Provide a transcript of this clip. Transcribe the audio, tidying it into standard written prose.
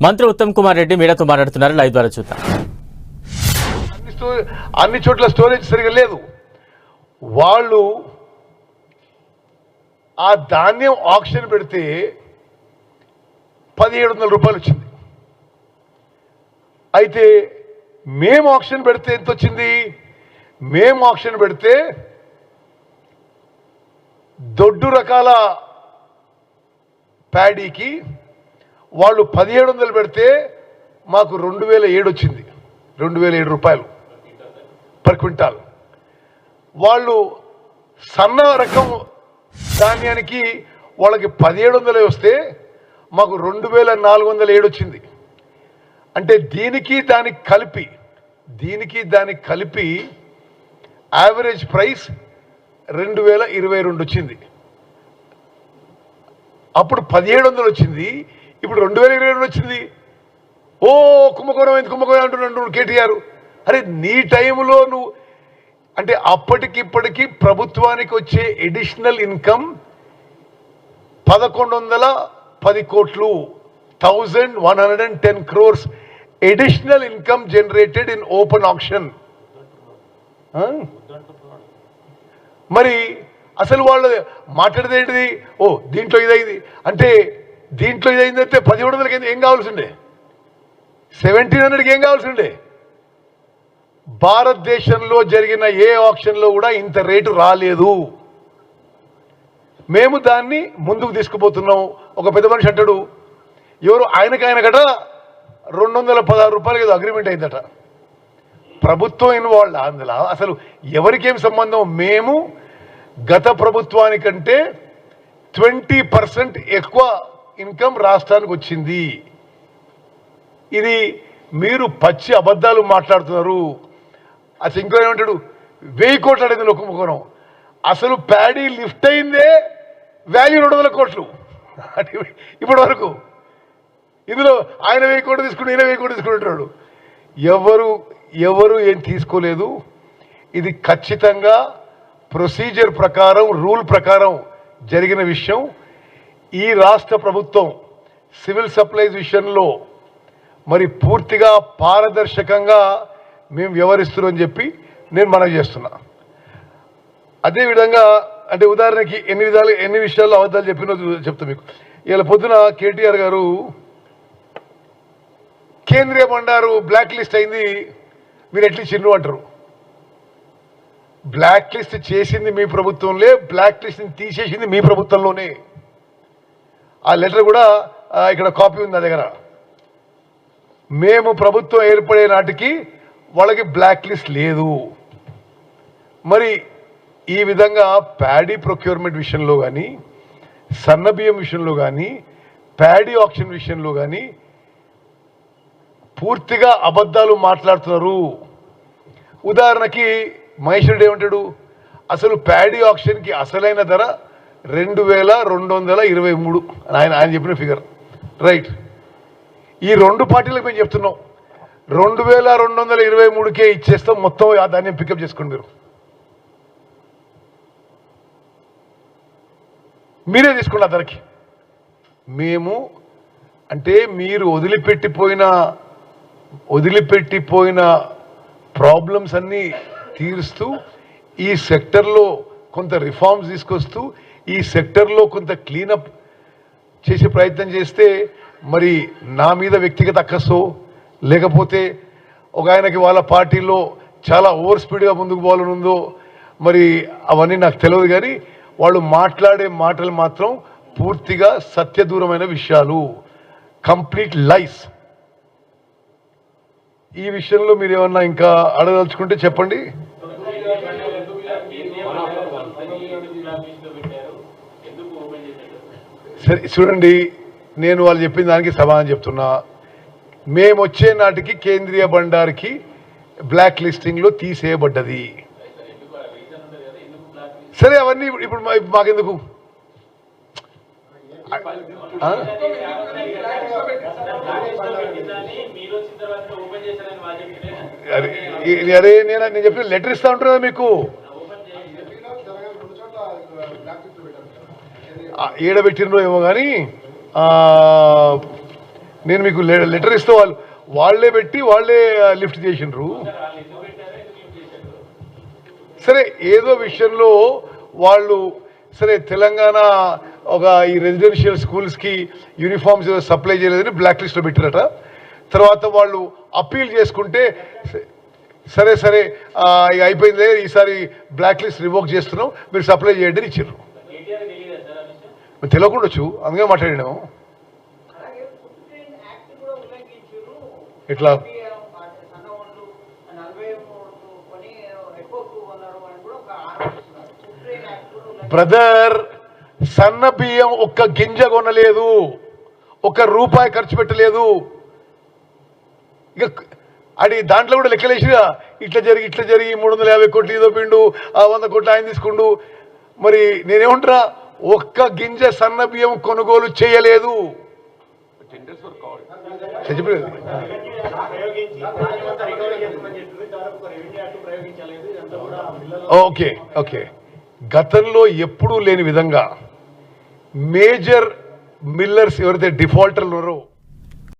మంత్రి ఉత్తమ్ కుమార్ రెడ్డి మీడియాతో మాట్లాడుతున్నారు. లైవ్ ద్వారా చూద్దాం. అన్ని చోట్ల స్టోరేజ్ సరిగా లేదు. వాళ్ళు ఆ ధాన్యం ఆక్షన్ పెడితే 1700 రూపాయలు వచ్చింది. అయితే మేము ఆక్షన్ పెడితే ఎంత వచ్చింది? మేము ఆక్షన్ పెడితే దొడ్డు రకాల ప్యాడీకి వాళ్ళు 1700 పెడితే మాకు 2007 వచ్చింది. 2007 రూపాయలు పర్ క్వింటాల్. వాళ్ళు సన్న రకం ధాన్యానికి వాళ్ళకి 1700 వస్తే మాకు 2407 వచ్చింది. అంటే దీనికి దానికి కలిపి యావరేజ్ ప్రైస్ 2022 వచ్చింది. అప్పుడు 1700 వచ్చింది, ఇప్పుడు 2022 వచ్చింది. ఓ కుంభకోణం అయింది, కుంభకోణం అంటున్నాడు కేటీఆర్. అరే నీ టైంలో నువ్వు అంటే అప్పటికిప్పటికీ ప్రభుత్వానికి వచ్చే ఎడిషనల్ ఇన్కమ్ 1110 కోట్లు, 1110 crores additional income generated in open auction. మరి అసలు వాళ్ళు మాట్లాడేది ఏంటిది? ఓ దీంట్లో ఇదైంది అంటే, దీంట్లో ఇదైందంటే 1700కి ఏం కావాల్సి ఉండే? 1700కి ఏం కావాల్సి ఉండే? భారతదేశంలో జరిగిన ఏ ఆక్షన్లో కూడా ఇంత రేటు రాలేదు. మేము దాన్ని ముందుకు తీసుకుపోతున్నాం. ఒక పెద్ద మనిషి అంటాడు, ఎవరు ఆయనకట 216 రూపాయలకి ఏదో అగ్రిమెంట్ అయిందట. ప్రభుత్వం ఇన్వాల్వ్ అందులో. అసలు ఎవరికేం సంబంధం? మేము గత ప్రభుత్వానికంటే 20% ఎక్కువ ఇన్కమ్ రాష్ట్రానికి వచ్చింది. ఇది మీరు పచ్చి అబద్ధాలు మాట్లాడుతున్నారు. అసలు ఇంకో ఏమంటాడు, 1000 కోట్లు అడింది కుంభకోణం. అసలు ప్యాడీ లిఫ్ట్ అయిందే వాల్యూ 200 కోట్లు ఇప్పటి వరకు. ఇందులో ఆయన 1000 కోట్లు తీసుకుని ఈయన 1000 కోట్లు తీసుకుంటున్నాడు. ఎవరు ఏం తీసుకోలేదు. ఇది ఖచ్చితంగా ప్రొసీజర్ ప్రకారం, రూల్ ప్రకారం జరిగిన విషయం. ఈ రాష్ట్ర ప్రభుత్వం సివిల్ సప్లైస్ విషయంలో మరి పూర్తిగా పారదర్శకంగా మేము వ్యవహరిస్తున్నామని చెప్పి నేను మనవి చేస్తున్నా. అదేవిధంగా అంటే ఉదాహరణకి ఎన్ని విషయాల్లో అబద్ధాలు చెప్పినో చెప్తా మీకు. ఇలా పొద్దున కేటీఆర్ గారు కేంద్రీయ బండారు బ్లాక్ లిస్ట్ అయింది, మీరు ఎట్లా చిన్ను అంటారు. బ్లాక్ లిస్ట్ చేసింది మీ ప్రభుత్వంలో, బ్లాక్ లిస్ట్ని తీసేసింది మీ ప్రభుత్వంలోనే. ఆ లెటర్ కూడా ఇక్కడ కాపీ ఉంది నా దగ్గర. మేము ప్రభుత్వం ఏర్పడే నాటికి వాళ్ళకి బ్లాక్ లిస్ట్ లేదు. మరి ఈ విధంగా ప్యాడీ ప్రొక్యూర్మెంట్ విషయంలో కానీ, సన్నబియ్యం విషయంలో కానీ, ప్యాడీ ఆక్షన్ విషయంలో కానీ పూర్తిగా అబద్ధాలు మాట్లాడుతున్నారు. ఉదాహరణకి మహేష్ రెడ్డి ఏమంటాడు, అసలు ప్యాడీ ఆక్షన్కి అసలైన ధర 2223 ఆయన చెప్పిన ఫిగర్ రైట్. ఈ రెండు పార్టీలకు మేము చెప్తున్నాం 2223కే ఇచ్చేస్తాం, మొత్తం ఆ ధాన్యం పికప్ చేసుకోండి. మీరే తీసుకోండి ఆ ధరకి. మేము అంటే మీరు వదిలిపెట్టిపోయిన ప్రాబ్లమ్స్ అన్నీ తీరుస్తూ, ఈ సెక్టర్లో కొంత రిఫార్మ్స్ తీసుకొస్తూ, ఈ సెక్టర్లో కొంత క్లీనప్ చేసే ప్రయత్నం చేస్తే మరి నా మీద వ్యక్తిగత అక్కసో, లేకపోతే ఒక ఆయనకి వాళ్ళ పార్టీలో చాలా ఓవర్ స్పీడ్గా ముందుకు పోవాలని ఉందో మరి అవన్నీ నాకు తెలియదు. కానీ వాళ్ళు మాట్లాడే మాటలు మాత్రం పూర్తిగా సత్యదూరమైన విషయాలు, కంప్లీట్ లైస్. ఈ విషయంలో మీరు ఏమన్నా ఇంకా అడగదలుచుకుంటే చెప్పండి. సరే చూడండి, నేను వాళ్ళు చెప్పిన దానికి సమాధానం చెప్తున్నా. మేము వచ్చే నాటికి కేంద్రీయ బండార్కి బ్లాక్ లిస్టింగ్లో తీసేయబడ్డది. సరే అవన్నీ ఇప్పుడు మాకెందుకు? అరే నేను చెప్పిన లెటర్ ఇస్తా ఉంటాను కదా మీకు. ఈడబెట్టినో ఏమో కానీ నేను మీకు లెటర్ ఇస్తే వాళ్ళే పెట్టి వాళ్ళే లిఫ్ట్ చేసిండ్రు. సరే ఏదో విషయంలో వాళ్ళు సరే తెలంగాణ ఈ రెసిడెన్షియల్ స్కూల్స్కి యూనిఫామ్స్ సప్లై చేయలేదని బ్లాక్ లిస్ట్లో పెట్టారట. తర్వాత వాళ్ళు అప్పీల్ చేసుకుంటే సరే ఇక అయిపోయింది, ఈసారి బ్లాక్ లిస్ట్ రివోక్ చేస్తున్నాం, మీరు సప్లై చేయండి అని ఇచ్చారు. తెలియకుండొచ్చు, అందుకే మాట్లాడినాము. ఇట్లా బ్రదర్, సన్న బియ్యం ఒక్క గింజ కొనలేదు, ఒక్క రూపాయి ఖర్చు పెట్టలేదు. ఇక అది దాంట్లో కూడా లెక్కలేసిగా ఇట్లా జరిగి 350 కోట్లు ఇదో పిండు, 100 కోట్లు ఆయన తీసుకుండు. మరి నేనేమంటారా, ఒక్క గింజ సన్న బియ్యం కొనుగోలు చేయలేదు. ఓకే గతంలో ఎప్పుడూ లేని విధంగా మేజర్ మిల్లర్స్ ఎవరైతే డిఫాల్టర్లు ఉన్నారో